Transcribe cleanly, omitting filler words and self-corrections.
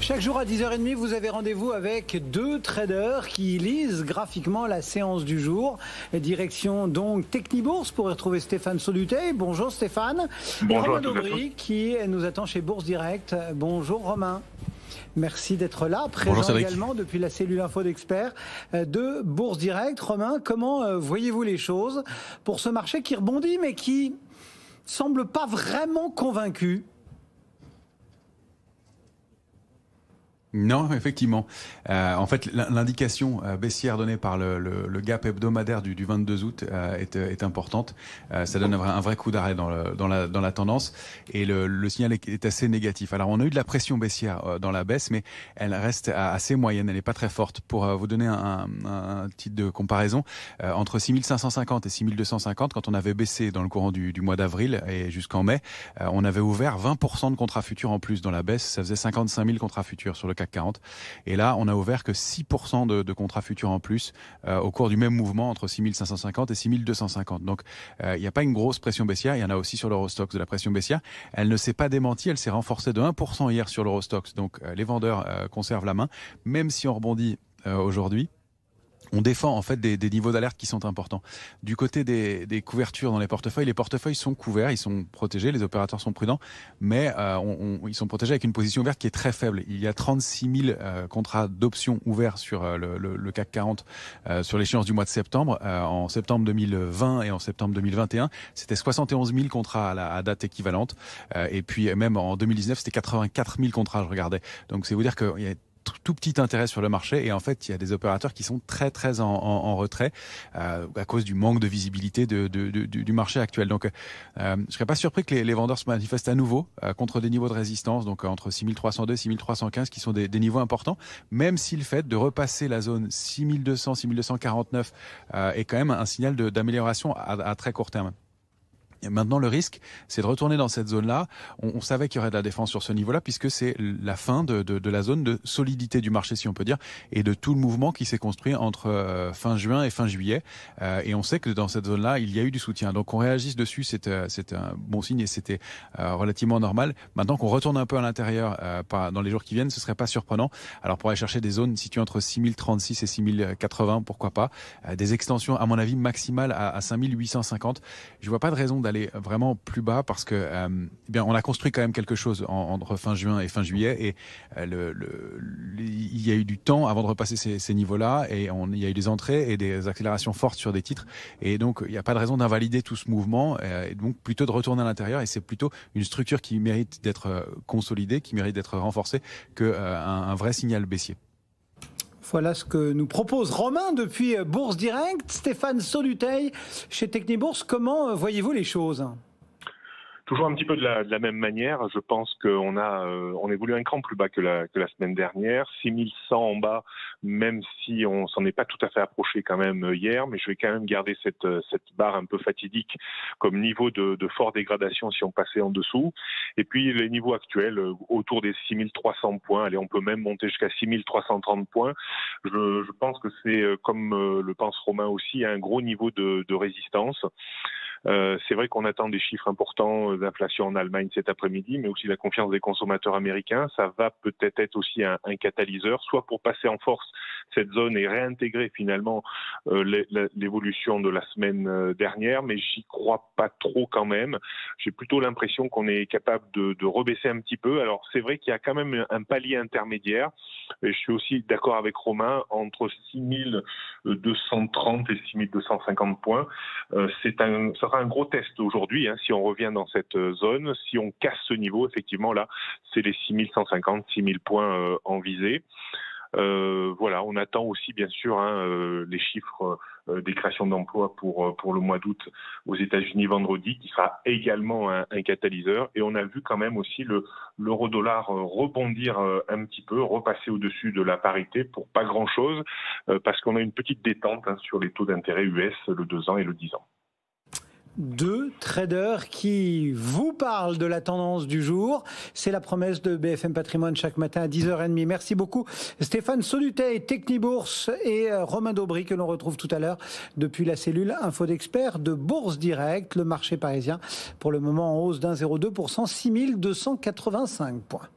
Chaque jour à 10h30, vous avez rendez-vous avec deux traders qui lisent graphiquement la séance du jour. Direction donc Technibourse pour y retrouver Stéphane Sauduteil. Bonjour Stéphane. Bonjour Romain Daubry qui nous attend chez Bourse Direct. Bonjour Romain. Merci d'être là, présent également depuis la cellule info d'experts de Bourse Direct. Romain, comment voyez-vous les choses pour ce marché qui rebondit mais qui semble pas vraiment convaincu? Non, effectivement. En fait, l'indication baissière donnée par le gap hebdomadaire du 22 août est importante. Ça donne un vrai coup d'arrêt dans la tendance et le signal est assez négatif. Alors, on a eu de la pression baissière dans la baisse, mais elle reste assez moyenne. Elle n'est pas très forte. Pour vous donner un titre de comparaison, entre 6550 et 6250, quand on avait baissé dans le courant du mois d'avril et jusqu'en mai, on avait ouvert 20% de contrats futurs en plus dans la baisse. Ça faisait 55 000 contrats futurs sur le CAC 40. Et là, on a ouvert que 6% de contrats futurs en plus au cours du même mouvement entre 6550 et 6250. Donc, il n'y a pas une grosse pression baissière. Il y en a aussi sur l'Eurostoxx de la pression baissière. Elle ne s'est pas démentie. Elle s'est renforcée de 1% hier sur l'Eurostoxx. Donc, les vendeurs conservent la main, même si on rebondit aujourd'hui. On défend en fait des niveaux d'alerte qui sont importants. Du côté des couvertures dans les portefeuilles sont couverts, ils sont protégés, les opérateurs sont prudents, mais ils sont protégés avec une position ouverte qui est très faible. Il y a 36 000 contrats d'options ouverts sur le CAC 40 sur l'échéance du mois de septembre. En septembre 2020 et en septembre 2021, c'était 71 000 contrats à date équivalente. Et puis même en 2019, c'était 84 000 contrats, je regardais. Donc c'est vous dire qu'il y a tout petit intérêt sur le marché et en fait il y a des opérateurs qui sont très en retrait à cause du manque de visibilité du marché actuel. Donc je serais pas surpris que les vendeurs se manifestent à nouveau contre des niveaux de résistance, donc entre 6302 et 6315 qui sont des niveaux importants, même si le fait de repasser la zone 6200, 6249 est quand même un signal d'amélioration à très court terme. Et maintenant, le risque, c'est de retourner dans cette zone-là. On savait qu'il y aurait de la défense sur ce niveau-là, puisque c'est la fin de la zone de solidité du marché, si on peut dire, et de tout le mouvement qui s'est construit entre fin juin et fin juillet. Et on sait que dans cette zone-là, il y a eu du soutien. Donc, qu'on réagisse dessus, c'est un bon signe et c'était relativement normal. Maintenant qu'on retourne un peu à l'intérieur dans les jours qui viennent, ce serait pas surprenant. Alors, pour aller chercher des zones situées entre 6036 et 6080, pourquoi pas. Des extensions, à mon avis, maximales à 5850. Je vois pas de raison d'aller vraiment plus bas parce que bien on a construit quand même quelque chose entre fin juin et fin juillet et il y a eu du temps avant de repasser ces niveaux-là et il y a eu des entrées et des accélérations fortes sur des titres et donc il n'y a pas de raison d'invalider tout ce mouvement et donc plutôt de retourner à l'intérieur et c'est plutôt une structure qui mérite d'être consolidée, qui mérite d'être renforcée qu'un vrai signal baissier. Voilà ce que nous propose Romain depuis Bourse Direct. Stéphane Sauduteil chez Technibourse, comment voyez-vous les choses ? Toujours un petit peu de la même manière. Je pense on évolue un cran plus bas que la semaine dernière. 6100 en bas, même si on s'en est pas tout à fait approché quand même hier, mais je vais quand même garder cette barre un peu fatidique comme niveau de forte dégradation si on passait en dessous. Et puis les niveaux actuels autour des 6300 points. Allez, on peut même monter jusqu'à 6330 points. Je pense que c'est, comme le pense Romain aussi, un gros niveau de résistance. C'est vrai qu'on attend des chiffres importants d'inflation en Allemagne cet après-midi, mais aussi la confiance des consommateurs américains. Ça va peut-être être aussi un catalyseur, soit pour passer en force cette zone et réintégrer finalement l'évolution de la semaine dernière, mais j'y crois pas trop quand même. J'ai plutôt l'impression qu'on est capable de rebaisser un petit peu. Alors c'est vrai qu'il y a quand même un palier intermédiaire, et je suis aussi d'accord avec Romain, entre 6230 et 6250 points. Ça sera un gros test aujourd'hui, si on revient dans cette zone. Si on casse ce niveau, effectivement, là, c'est les 6150, 6000 points en visée. Voilà, on attend aussi, bien sûr, les chiffres des créations d'emplois pour le mois d'août aux États-Unis vendredi, qui sera également un catalyseur. Et on a vu quand même aussi l'euro-dollar rebondir un petit peu, repasser au-dessus de la parité pour pas grand-chose, parce qu'on a une petite détente sur les taux d'intérêt US, le 2 ans et le 10 ans. Deux traders qui vous parlent de la tendance du jour. C'est la promesse de BFM Patrimoine chaque matin à 10h30. Merci beaucoup Stéphane Sauduteil, Technibourse et Romain Daubry que l'on retrouve tout à l'heure depuis la cellule Info d'experts de Bourse Direct. Le marché parisien pour le moment en hausse d'1,02%, 6285 points.